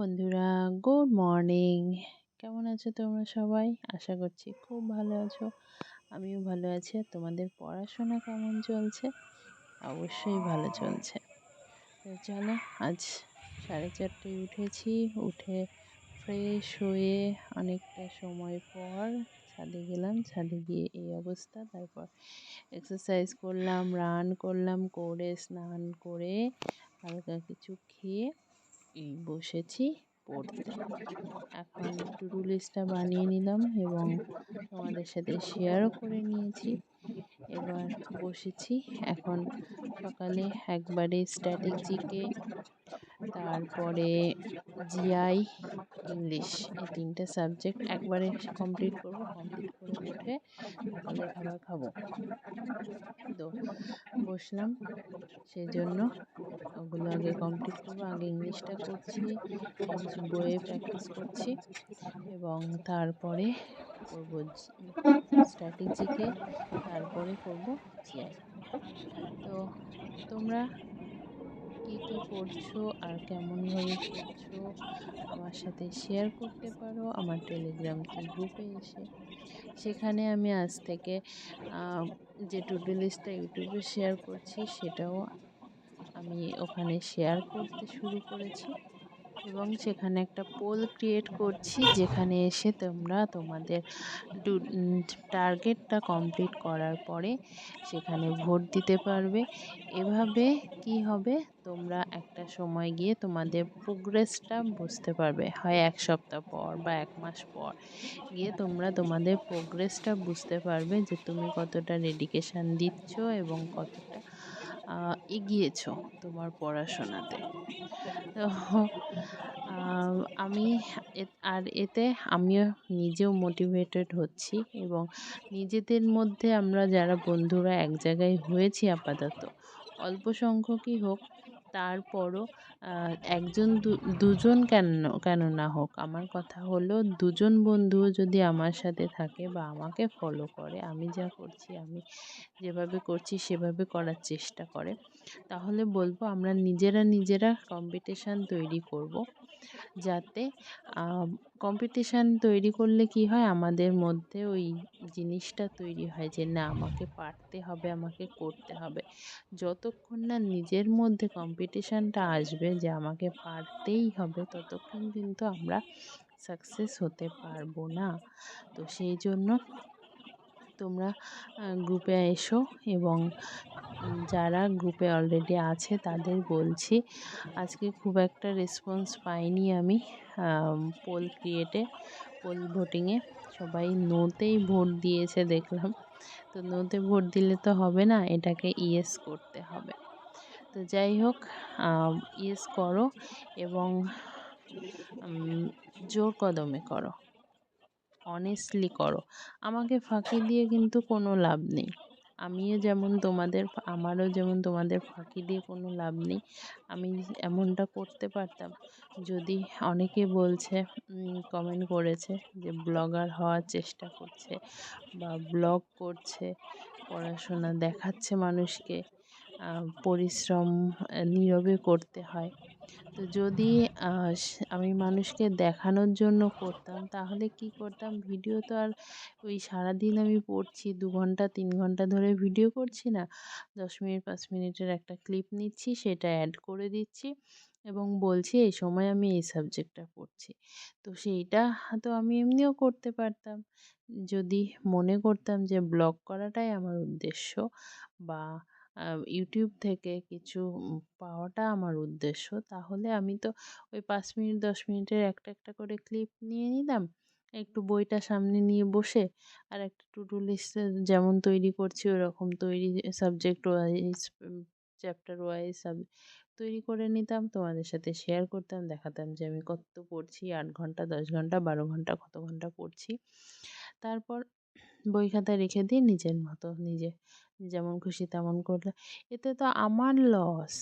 বন্ধুরা, good morning. কেমন আছো তোমরা সবাই? আশা করছি খুব ভালো আছো। আমিও ভালো আছি। আর তোমাদের পড়াশোনা কেমন চলছে? অবশ্যই ভালো চলছে। তো চলো, আজ 4:30টায় উঠেছি। উঠে ফ্রেশ হয়ে অনেকটা সময় পর ছাদে গেলাম। ছাদে গিয়ে এই অবস্থা। তারপর এক্সারসাইজ করলাম, রান করলাম, করে স্নান করে হালকা কিছু খেয়ে এই বসেছি পড়তে। এখন টু ডু লিস্টটা বানিয়ে নিলাম এবং তোমাদের সাথে শেয়ারও করে নিয়েছি। এবার বসেছি। এখন সকালে একবারে স্ট্যাটিক জিকে, তারপরে জিআই, ইংলিশ, এই 3টে সাবজেক্ট একবারে কমপ্লিট করব। কমপ্লিট করে উঠে সকালের খাবার খাবো। তো বসলাম, সেই জন্য ওগুলো আগে কমপ্লিট করব। আগে ইংলিশটা করছি, ইংলিশ বইয়ে প্র্যাকটিস করছি এবং তারপরে করব স্ট্যাটিক জিকে, তারপরে করব জিআই। তো তোমরা কি কি করছো আর কেমনভাবে করছো আমার সাথে শেয়ার করতে পারো আমার টেলিগ্রাম গ্রুপে এসে। সেখানে আমি আজ থেকে যে টু ডু লিস্টটা ইউটিউবে শেয়ার করছি সেটাও আমি ওখানে শেয়ার করতে শুরু করেছি এবং সেখানে একটা পোল ক্রিয়েট করছি, যেখানে এসে তোমরা তোমাদের টার্গেটটা কমপ্লিট করার পরে সেখানে ভোট দিতে পারবে। এভাবে কি হবে, তোমরা একটা সময় গিয়ে তোমাদের প্রোগ্রেসটা বুঝতে পারবে। হয় 1 সপ্তাহ পর বা 1 মাস পর গিয়ে তোমরা তোমাদের প্রোগ্রেসটা বুঝতে পারবে যে তুমি কতটা ডেডিকেশান দিচ্ছ এবং কতটা এগিয়েছো তোমার পড়াশোনাতে। তো আমি আর এতে আমিও নিজেও মোটিভেটেড হচ্ছি এবং নিজেদের মধ্যে আমরা যারা বন্ধুরা এক জায়গায় হয়েছি আপাতত, অল্প সংখ্যকই হোক, তারপরও একজন দুজন কেন না হোক, আমার কথা হলো দুজন বন্ধুও যদি আমার সাথে থাকে বা আমাকে ফলো করে, আমি যা করছি, আমি যেভাবে করছি সেভাবে করার চেষ্টা করে, তাহলে বলবো আমরা নিজেরা কম্পিটিশান তৈরি করব। যাতে কম্পিটিশান তৈরি করলে কি হয়, আমাদের মধ্যে ওই জিনিসটা তৈরি হয় যে না, আমাকে পারতে হবে, আমাকে করতে হবে। যতক্ষণ না নিজের মধ্যে কম্পিটিশানটা আসবে যে আমাকে পারতেই হবে, ততক্ষণ কিন্তু আমরা সাকসেস হতে পারবো না। তো সেই জন্য তোমরা গ্রুপে এসো এবং যারা গ্রুপে অলরেডি আছে তাদের বলছি, আজকে খুব একটা রেসপন্স পাইনি আমি পোল ভোটিংয়ে। সবাই নোতেই ভোট দিয়েছে দেখলাম। তো নোতে ভোট দিলে তো হবে না, এটাকে ইয়েস করতে হবে। তো যাই হোক, ইয়েস করো এবং জোর কদমে করো, অনেস্টলি করো। আমাকে ফাঁকি দিয়ে কিন্তু কোনো লাভ নেই। আমারও যেমন তোমাদের ফাঁকি দিয়ে কোনো লাভ নেই। আমি এমনটা করতে পারতাম যদি, অনেকে বলছে, কমেন্ট করেছে যে ব্লগার হওয়ার চেষ্টা করছে বা ব্লগ করছে, পড়াশোনা দেখাচ্ছে মানুষকে, পরিশ্রম নীরবে করতে হয়। তো যদি আমি মানুষকে দেখানোর জন্য করতাম, তাহলে কি করতাম, ভিডিও তো আর ওই সারাদিন আমি পড়ছি 2 ঘন্টা 3 ঘন্টা ধরে ভিডিও করছি না। 10 মিনিট 5 মিনিটের একটা ক্লিপ নিচ্ছি, সেটা অ্যাড করে দিচ্ছি এবং বলছি এই সময় আমি এই সাবজেক্টটা পড়ছি। তো সেইটা তো আমি এমনিও করতে পারতাম, যদি মনে করতাম যে ব্লগ করাটাই আমার উদ্দেশ্য বা ইউটিউব থেকে কিছু পাওয়াটা আমার উদ্দেশ্য, তাহলে আমি তো ওই 5 মিনিট 10 মিনিটের একটা করে ক্লিপ নিয়ে নিলাম, একটু বইটা সামনে নিয়ে বসে আর একটা টু ডু লিস্ট যেমন তৈরি করছি ওরকম তৈরি, সাবজেক্ট ওয়াইজ, চ্যাপ্টার ওয়াইজ তৈরি করে নিতাম, তোমাদের সাথে শেয়ার করতাম, দেখাতাম যে আমি কত পড়ছি, 8 ঘন্টা 10 ঘন্টা 12 ঘন্টা কত ঘন্টা পড়ছি। তারপর বই খাতা রেখে দিয়ে নিজের মতো নিজে যেমন খুশি তেমন করলে এতে তো আমার লস,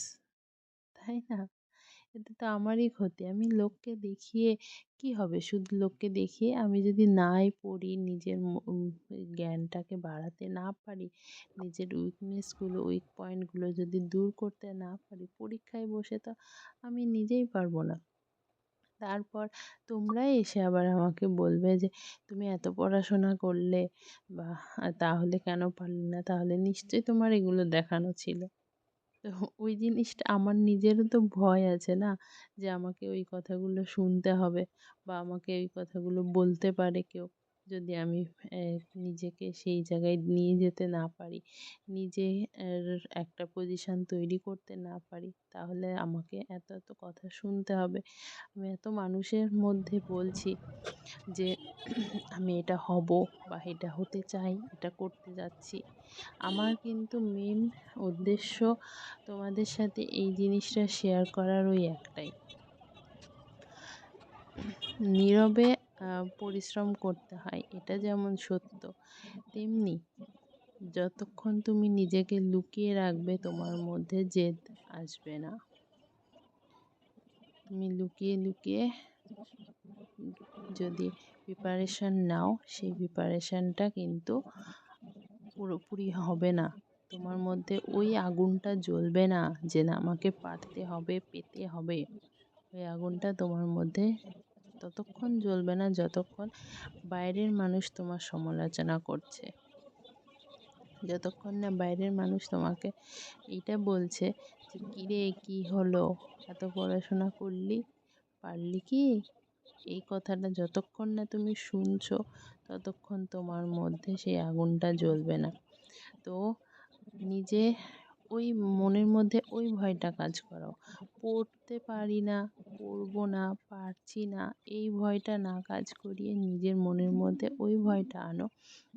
তাই না? এতে তো আমারই ক্ষতি। আমি লোককে দেখিয়ে কি হবে, শুধু লোককে দেখিয়ে আমি যদি নাই পড়ি, নিজের জ্ঞানটাকে বাড়াতে না পারি, নিজের উইক পয়েন্টগুলো যদি দূর করতে না পারি, পরীক্ষায় বসে তো আমি নিজেই পারবো না। তারপর তোমরাই এসে আবার আমাকে বলবে যে তুমি এত পড়াশোনা করলে, বা তাহলে কেন পারলে না, তাহলে নিশ্চয়ই তোমার এগুলো দেখানো ছিল। তো ওই জিনিসটা আমার নিজেরও তো ভয় আছে না, যে আমাকে ওই কথাগুলো শুনতে হবে, বা আমাকে ওই কথাগুলো বলতে পারে কেউ, যদি আমি নিজেকে সেই জায়গায় নিয়ে যেতে না পারি, নিজে একটা পজিশন তৈরি করতে না পারি, তাহলে আমাকে এত এত কথা শুনতে হবে। আমি এত মানুষের মধ্যে বলছি যে আমি এটা হব, বা এটা হতে চাই, এটা করতে যাচ্ছি। আমার কিন্তু মেন উদ্দেশ্য তোমাদের সাথে এই জিনিসটা শেয়ার করার ওই একটাই, নীরবে পরিশ্রম করতে হয়, এটা যেমন সত্য, তেমনি যতক্ষণ তুমি নিজেকে লুকিয়ে রাখবে তোমার মধ্যে জেদ আসবে না। তুমি লুকিয়ে লুকিয়ে যদি প্রিপারেশন নাও, সেই প্রিপারেশনটা কিন্তু পুরোপুরি হবে না। তোমার মধ্যে ওই আগুনটা জ্বলবে না, যে না আমাকে পারতে হবে, পেতে হবে। ওই আগুনটা তোমার মধ্যে ততক্ষণ জ্বলবে না যতক্ষণ বাইরের মানুষ তোমার সমালোচনা করছে, যতক্ষণ না বাইরের মানুষ তোমাকে এইটা বলছে যে কিরে কি হলো, এত পড়াশোনা করলি, পারলি কি, এই কথাটা যতক্ষণ না তুমি শুনছো, ততক্ষণ তোমার মধ্যে সেই আগুনটা জ্বলবে না। তো নিজে ওই মনের মধ্যে ওই ভয়টা কাজ করাও, পড়তে পারি না, পড়বো না, পারছি না, এই ভয়টা না কাজ করিয়ে নিজের মনের মধ্যে ওই ভয়টা আনো,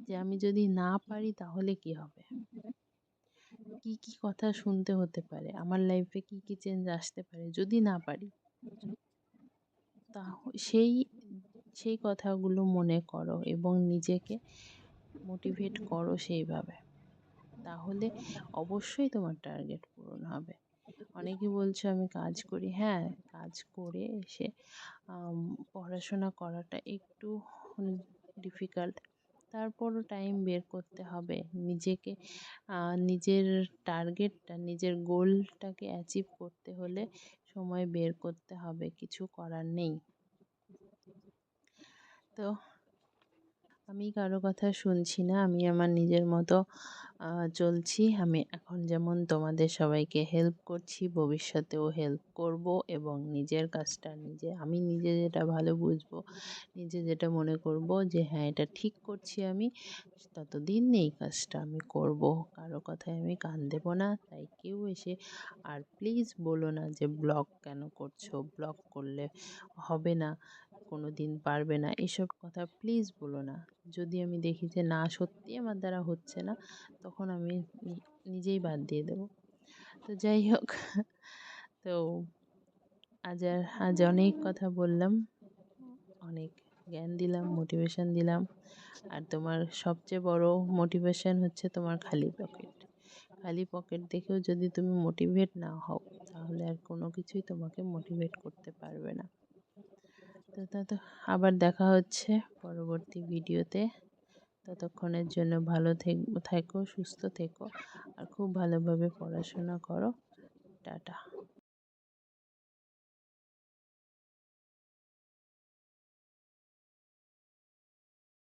যে আমি যদি না পারি তাহলে কি হবে, কি কি কথা শুনতে হতে পারে, আমার লাইফে কি কি চেঞ্জ আসতে পারে যদি না পারি। তা সেই সেই কথাগুলো মনে করো এবং নিজেকে মোটিভেট করো সেইভাবে, তাহলে অবশ্যই তোমার টার্গেট পূরণ হবে। অনেকে বলছে আমি কাজ করি, হ্যাঁ, কাজ করে এসে পড়াশোনা করাটা একটু ডিফিকাল্ট, তারপরও টাইম বের করতে হবে নিজেকে, নিজের টার্গেটটা, নিজের গোলটাকে অ্যাচিভ করতে হলে সময় বের করতে হবে, কিছু করার নেই। তো আমি কারো কথা শুনছি না, আমি আমার নিজের মতো চলছি। আমি এখন যেমন তোমাদের সবাইকে হেল্প করছি, ভবিষ্যতেও হেল্প করব, এবং নিজের কাজটা নিজে, আমি নিজে যেটা ভালো বুঝবো, নিজে যেটা মনে করব যে হ্যাঁ এটা ঠিক করছি আমি, ততদিন এই কাজটা আমি করব, কারো কথায় আমি কান দেব না। তাই কেউ এসে আর প্লিজ বলো না যে ব্লগ কেন করছো, ব্লগ করলে হবে না, কোনো দিন পারবে না, এসব কথা প্লিজ বলো না। যদি আমি দেখি যে না সত্যি আমার দ্বারা হচ্ছে না, তখন আমি নিজেই বাদ দিয়ে দেবো। তো যাই হোক, তো আজ অনেক কথা বললাম, অনেক জ্ঞান দিলাম, মোটিভেশন দিলাম। আর তোমার সবচেয়ে বড় মোটিভেশন হচ্ছে তোমার খালি পকেট। খালি পকেট দেখেও যদি তুমি মোটিভেট না হও, তাহলে আর কোনো কিছুই তোমাকে মোটিভেট করতে পারবে না। তো আবার দেখা হচ্ছে পরবর্তী ভিডিওতে। ততক্ষণের জন্য ভালো থেকো, সুস্থ থেকো, আর খুব ভালোভাবে পড়াশোনা করো। টাটা।